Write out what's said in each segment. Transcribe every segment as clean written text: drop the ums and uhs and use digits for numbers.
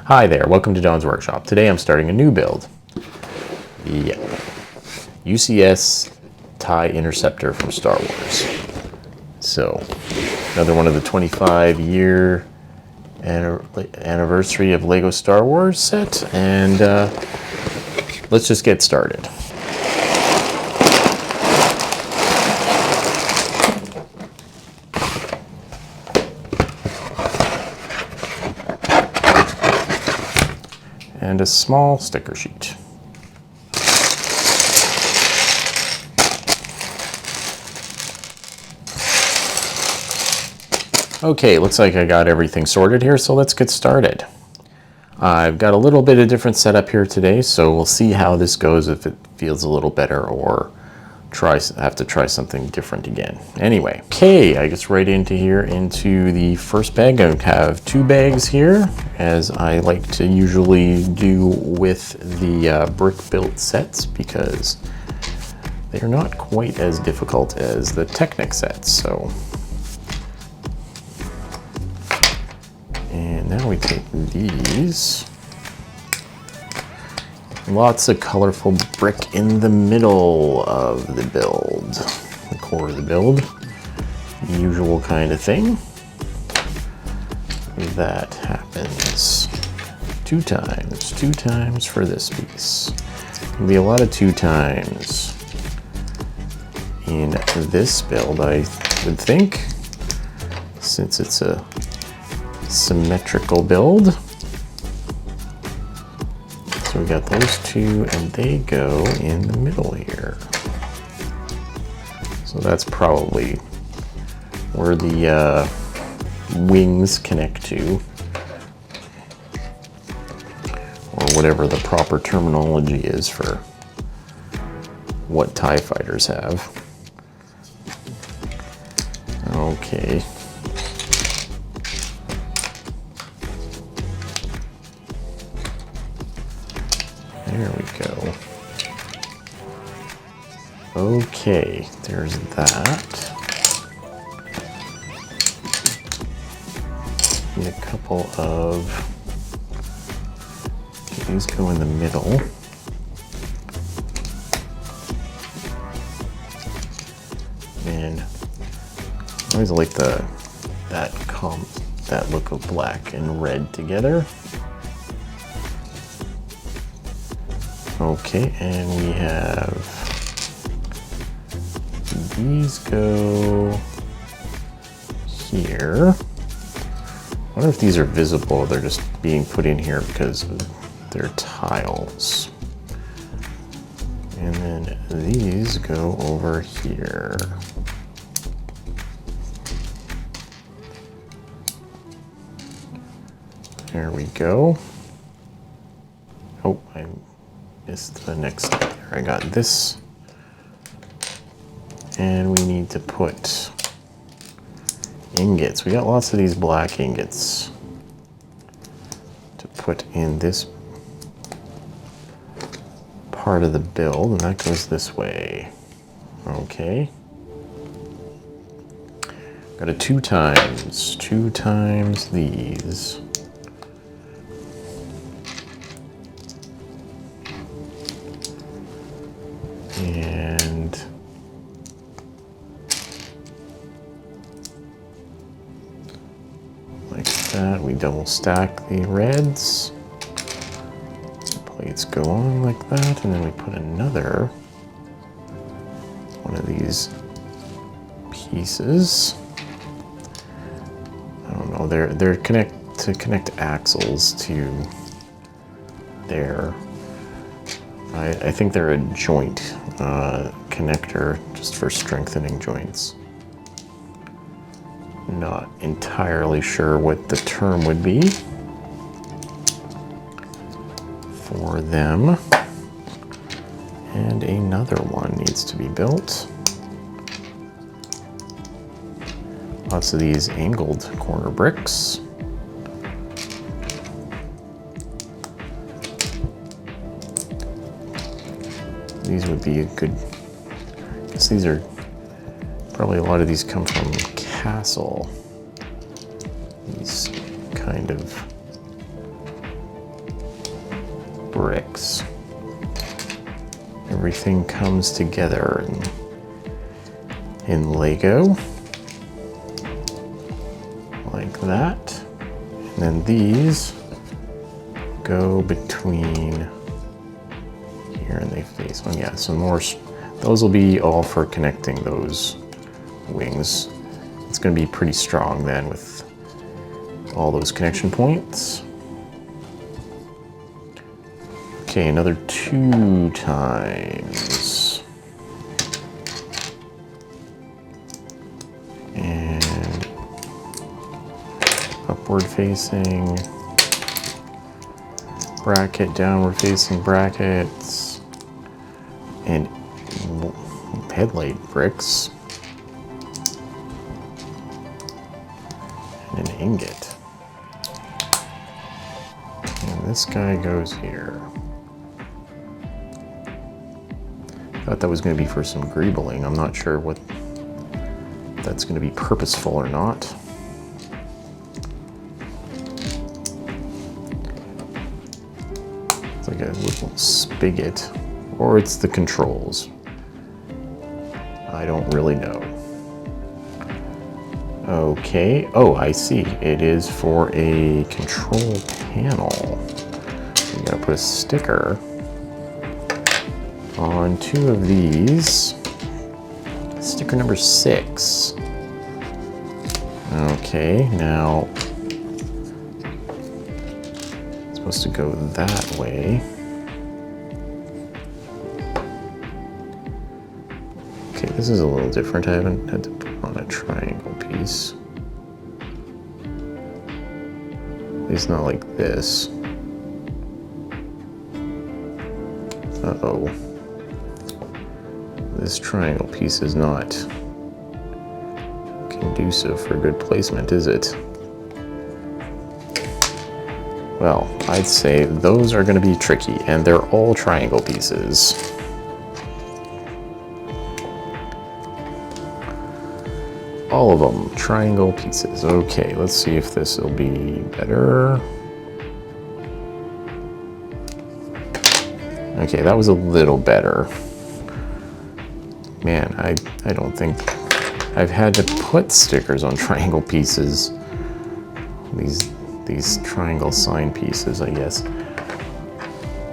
Hi there, welcome to Don's Workshop. Today I'm starting a new build. Yeah. UCS TIE Interceptor from Star Wars. So, another one of the 25-year anniversary of Lego Star Wars set, and let's just get started. And a small sticker sheet. Okay, looks like I got everything sorted here, so let's get started. I've got a little bit of different setup here today, so we'll see how this goes, if it feels a little better or have to try something different again. Anyway, okay, I guess right into the first bag. I have two bags here, as I like to usually do with the brick built sets, because they're not quite as difficult as the Technic sets. So, and now we take these. Lots of colorful brick in the middle of the build, the core of the build. Usual kind of thing. That happens two times for this piece. There'll be a lot of 2 times in this build, I would think, since it's a symmetrical build. So we got those 2, and they go in the middle here. So that's probably where the wings connect to, or whatever the proper terminology is for what TIE fighters have. Okay. There we go. Okay, there's that. Need a couple of these go in the middle. And I always like that look of black and red together. Okay, and we have these go here. I wonder if these are visible. They're just being put in here because they're tiles. And then these go over here. There we go. Oh, I missed the next step there. I got this. And we need to put ingots. We got lots of these black ingots to put in this part of the build, and that goes this way. Okay. Got a 2 times these. And like that, we double stack the reds. The plates go on like that, and then we put another one of these pieces. I don't know, they're connect axles to there. I think they're a joint connector, just for strengthening joints. Not entirely sure what the term would be for them. And another one needs to be built. Lots of these angled corner bricks. These would be a good, I guess these are, probably a lot of these come from Castle. These kind of bricks. Everything comes together in Lego, like that. And then these go between here and they face on. Yeah, some more. Those will be all for connecting those wings. It's going to be pretty strong then with all those connection points. Okay, another 2 times. And upward facing bracket, downward facing brackets, and headlight bricks, and an ingot. And this guy goes here. Thought that was going to be for some greebling. I'm not sure what that's going to be purposeful or not. It's like a little spigot, or it's the controls. I don't really know. Okay, oh, I see. It is for a control panel. We gotta put a sticker on 2 of these. Sticker number 6. Okay, now it's supposed to go that way. Okay, this is a little different. I haven't had to put on a triangle piece. It's not like this. Uh-oh. This triangle piece is not conducive for good placement, is it? Well, I'd say those are going to be tricky, and they're all triangle pieces. All of them triangle pieces. Okay, let's see if this will be better. Okay, that was a little better. Man, I don't think I've had to put stickers on triangle pieces. These triangle sign pieces, I guess.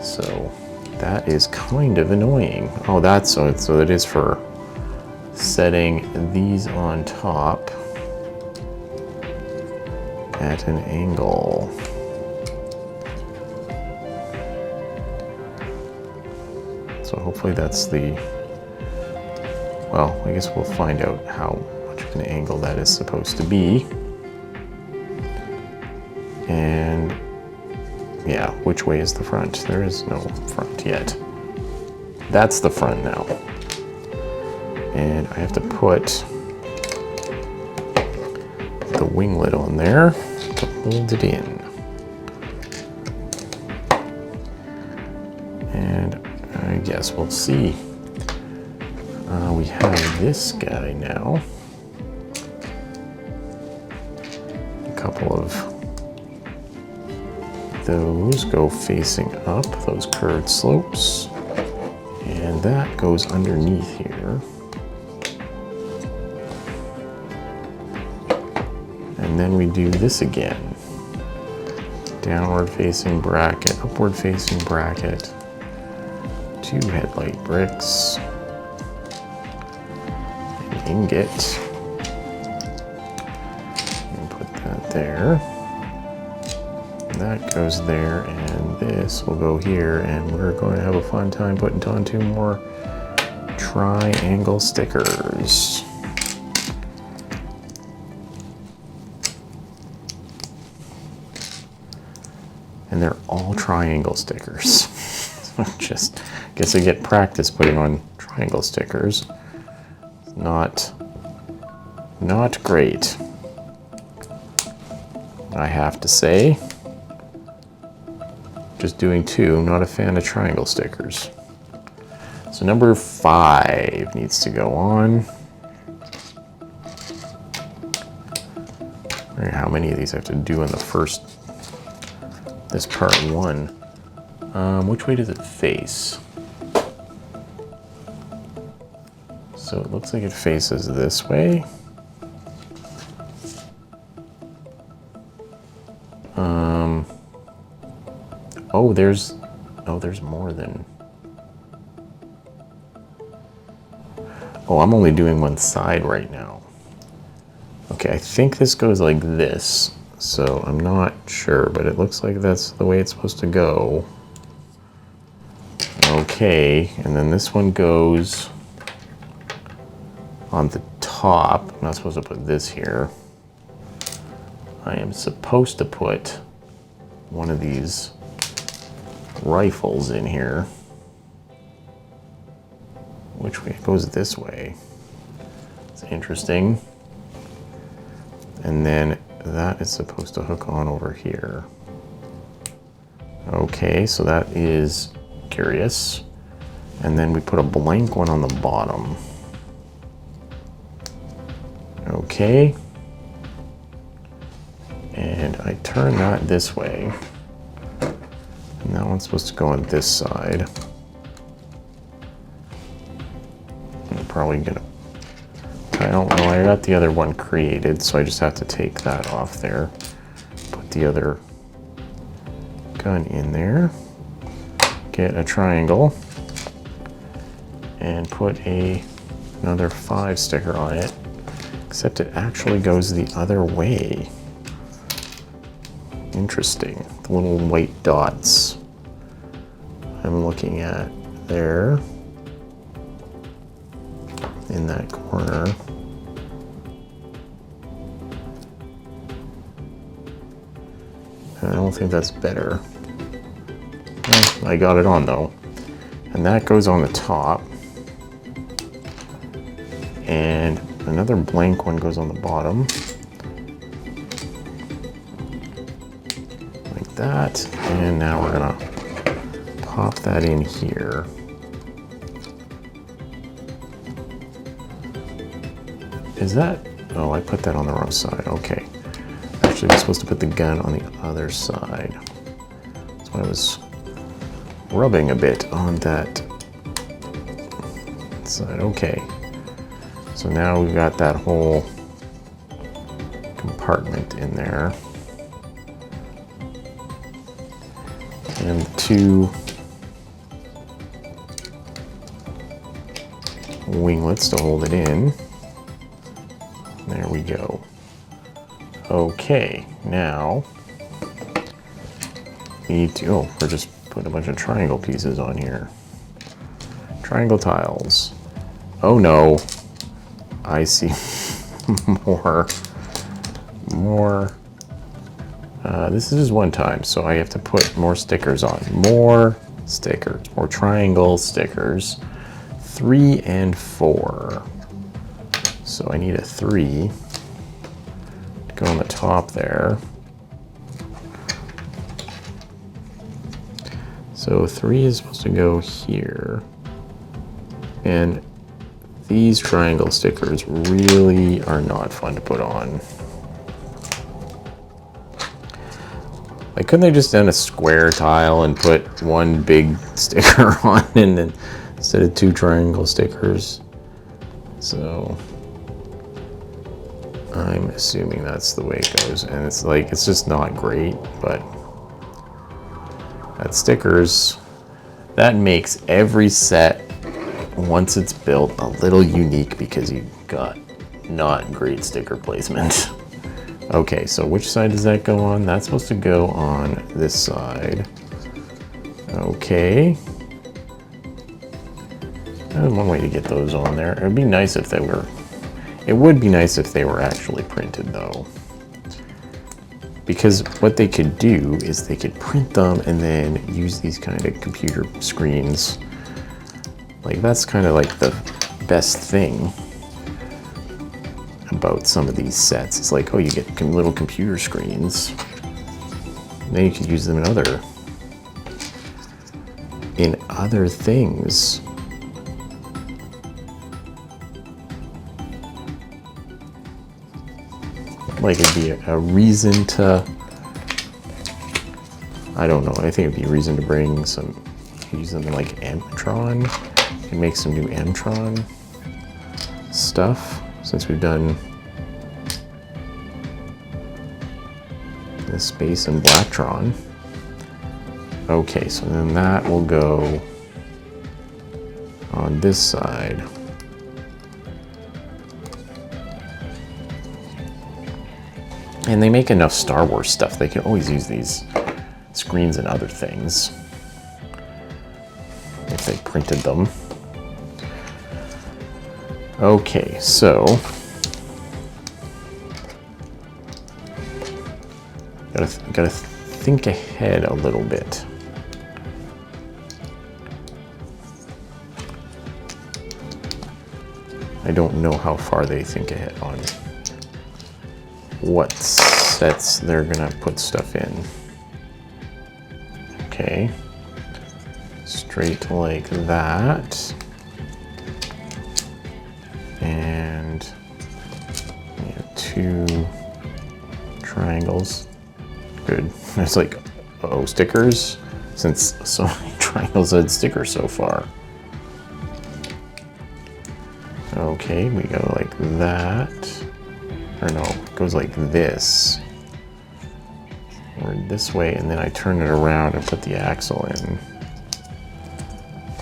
So that is kind of annoying. Oh, that's so it is for setting these on top at an angle. So hopefully that's the, well, I guess we'll find out how much of an angle that is supposed to be. And yeah, which way is the front? There is no front yet. That's the front now. And I have to put the winglet on there to hold it in. And I guess we'll see. We have this guy now. A couple of those go facing up, those curved slopes. And that goes underneath here. And then we do this again. Downward facing bracket, upward facing bracket, 2 headlight bricks, an ingot, and put that there. And that goes there, and this will go here, and we're going to have a fun time putting on 2 more triangle stickers. And they're all triangle stickers. Just guess I get practice putting on triangle stickers. Not great, I have to say. Just doing 2, not a fan of triangle stickers. So number 5 needs to go on. I wonder how many of these I have to do in the first, this part 1. Which way does it face? So it looks like it faces this way. There's more than... Oh, I'm only doing one side right now. Okay, I think this goes like this. So I'm not sure, but it looks like that's the way it's supposed to go. Okay, and then this one goes on the top. I'm not supposed to put this here. I am supposed to put one of these rifles in here. Which way? It goes this way. It's interesting. And then that is supposed to hook on over here. Okay, so that is curious. And then we put a blank one on the bottom. Okay. And I turn that this way. And that one's supposed to go on this side. I'm probably gonna... I don't know, I got the other one created, so I just have to take that off there. Put the other gun in there. Get a triangle. And put another 5 sticker on it. Except it actually goes the other way. Interesting. The little white dots I'm looking at there in that corner. I don't think that's better. Well, I got it on though. And that goes on the top. And another blank one goes on the bottom. Like that. And now we're gonna pop that in here. Is that? Oh, I put that on the wrong side. Okay. Actually, we're supposed to put the gun on the other side. So I was rubbing a bit on that side. Okay. So now we've got that whole compartment in there. And the 2 winglets to hold it in. There we go. Okay, now we need to, oh, we're just putting a bunch of triangle pieces on here. Triangle tiles. Oh no, I see more. This is just one time, so I have to put more stickers on. More stickers, more triangle stickers. 3 and 4. So I need a 3 to go on the top there. So 3 is supposed to go here. And these triangle stickers really are not fun to put on. Like, couldn't they just done a square tile and put one big sticker on and then instead of 2 triangle stickers? So I'm assuming that's the way it goes, and it's like, it's just not great, but that stickers, that makes every set, once it's built, a little unique because you've got not great sticker placement. Okay, so which side does that go on? That's supposed to go on this side. Okay. There's one way to get those on there. It would be nice if they were, it would be nice if they were actually printed though. Because what they could do is they could print them and then use these kind of computer screens. Like, that's kind of like the best thing about some of these sets. It's like, oh, you get little computer screens. Then you could use them in other things. Like, it'd be a reason to, I don't know. I think it'd be a reason to bring some, use something like Amtron and make some new Amtron stuff, since we've done the Space and Blacktron. Okay, so then that will go on this side. And they make enough Star Wars stuff. They can always use these screens and other things if they printed them. Okay, so gotta think ahead a little bit. I don't know how far they think ahead on what sets they're gonna put stuff in. Okay, straight like that. And we have 2 triangles. Good. It's like, uh-oh, stickers, since so many triangles had stickers so far. Okay, we go like that. Or no, it goes like this. Or this way, and then I turn it around and put the axle in.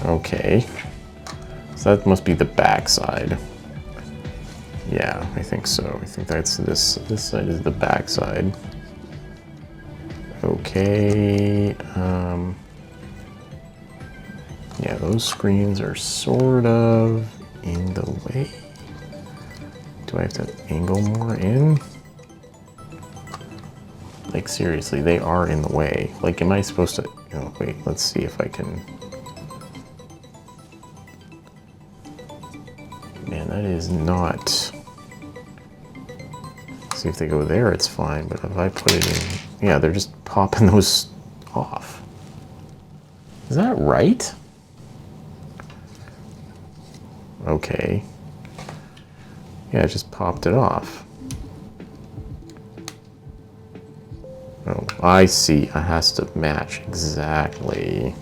Okay. So that must be the back side. Yeah, I think so. I think that's this side is the back side. Okay. Yeah, those screens are sort of in the way. Do I have to angle more in? Like, seriously, they are in the way. Like, am I supposed to... Oh, wait, let's see if I can... Man, that is not... See, if they go there, it's fine, but if I put it in... Yeah, they're just popping those off. Is that right? Okay. Yeah, it just popped it off. Oh, I see. It has to match exactly.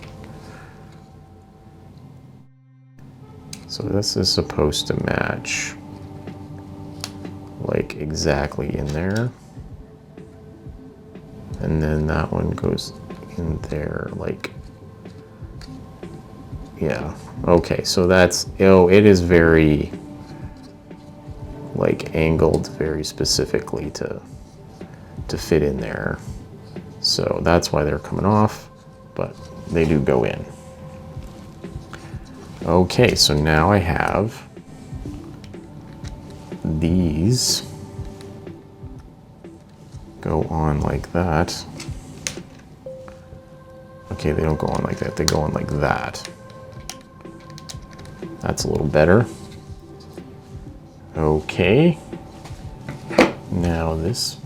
So this is supposed to match like exactly in there. And then that one goes in there like, yeah. Okay, so that's, oh, it is very like angled very specifically to fit in there. So that's why they're coming off, but they do go in. Okay, so now I have these go on like that. Okay, they don't go on like that, they go on like that. That's a little better. Okay. Now this,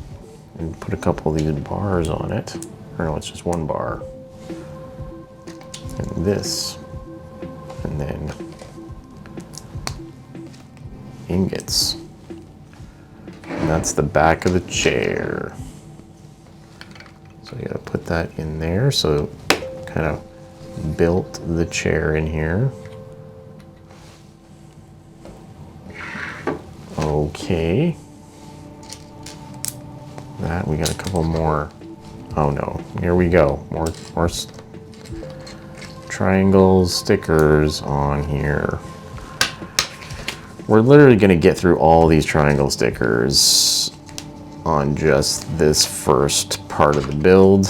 and put a couple of these bars on it. Or no, it's just one bar. And this. And then ingots. And that's the back of the chair. So you gotta put that in there. So kind of built the chair in here. Okay. That, we got a couple more. Oh no, here we go. More triangle stickers on here. We're literally gonna get through all these triangle stickers on just this first part of the build,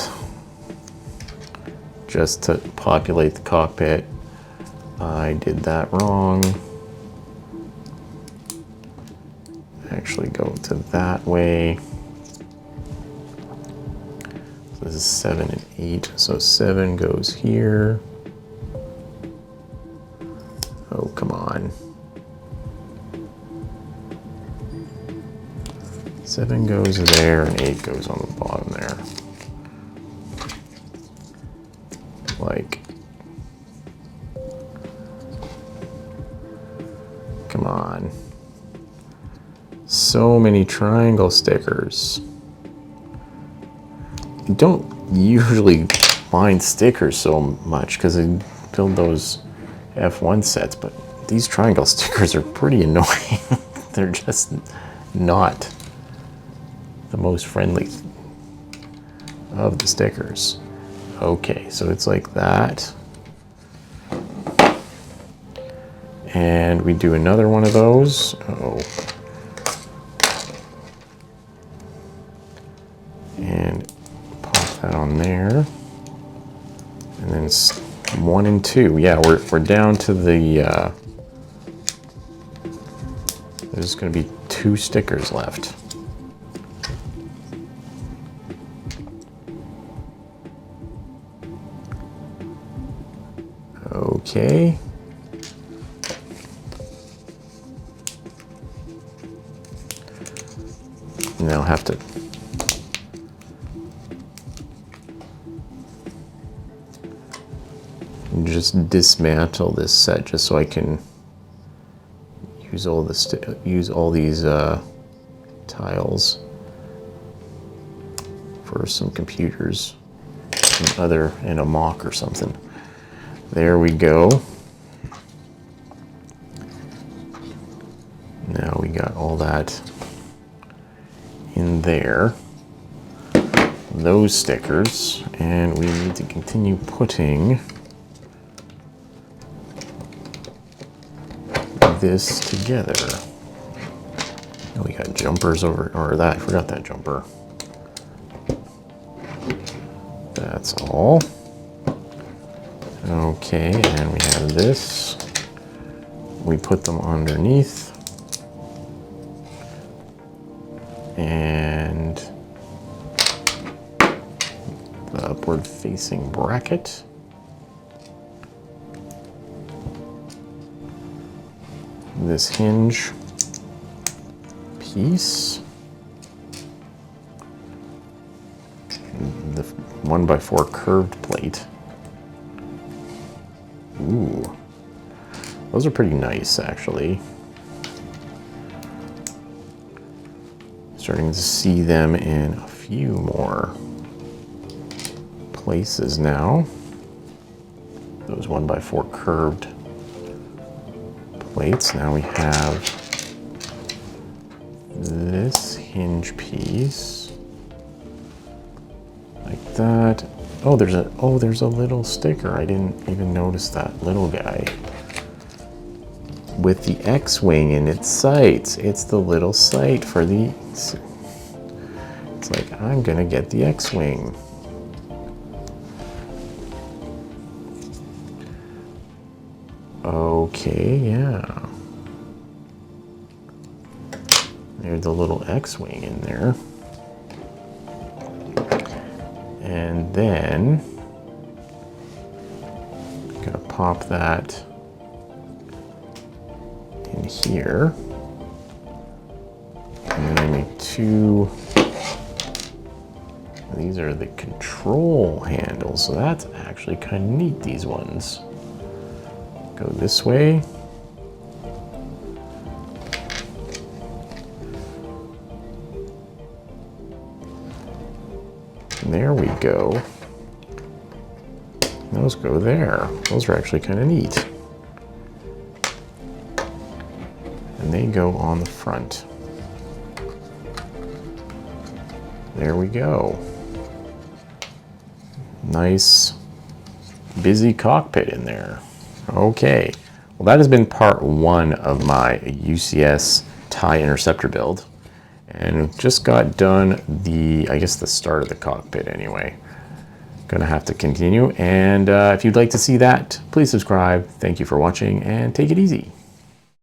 just to populate the cockpit. I did that wrong. Actually go to that way. So this is 7 and 8, so 7 goes here. Oh, come on. 7 goes there and 8 goes on the bottom there. Like, come on. So many triangle stickers. You don't usually mind stickers so much because I build those F1 sets, but these triangle stickers are pretty annoying. They're just not the most friendly of the stickers. Okay, so it's like that. And we do another one of those. Oh. And pop that on there. And then it's 1 and 2. Yeah, we're down to the, there's gonna be 2 stickers left. Okay. And I'll have to just dismantle this set just so I can use all these tiles for some computers and a mock or something. There we go. Now we got all that in there, those stickers, and we need to continue putting this together. Oh, we got jumpers over, or that, I forgot that jumper. That's all. Okay, and we have this. We put them underneath. And the upward facing bracket. This hinge piece. The 1x4 curved plate. Ooh, those are pretty nice actually. Starting to see them in a few more places now. Those 1x4 curved plates. Now we have this hinge piece like that. Oh, there's a little sticker. I didn't even notice that little guy with the X-wing in its sights. It's the little sight for the. It's like, I'm gonna get the X-wing. Okay, yeah. There's the little X-wing in there. And then, gonna pop that in here. And then I make 2. These are the control handles, so that's actually kind of neat, these ones. Go this way. And there we go. Those go there. Those are actually kind of neat. And they go on the front. There we go. Nice, busy cockpit in there. Okay, well that has been part 1 of my UCS TIE Interceptor build. And just got done I guess the start of the cockpit anyway. Gonna have to continue, and if you'd like to see that, please subscribe. Thank you for watching, and take it easy.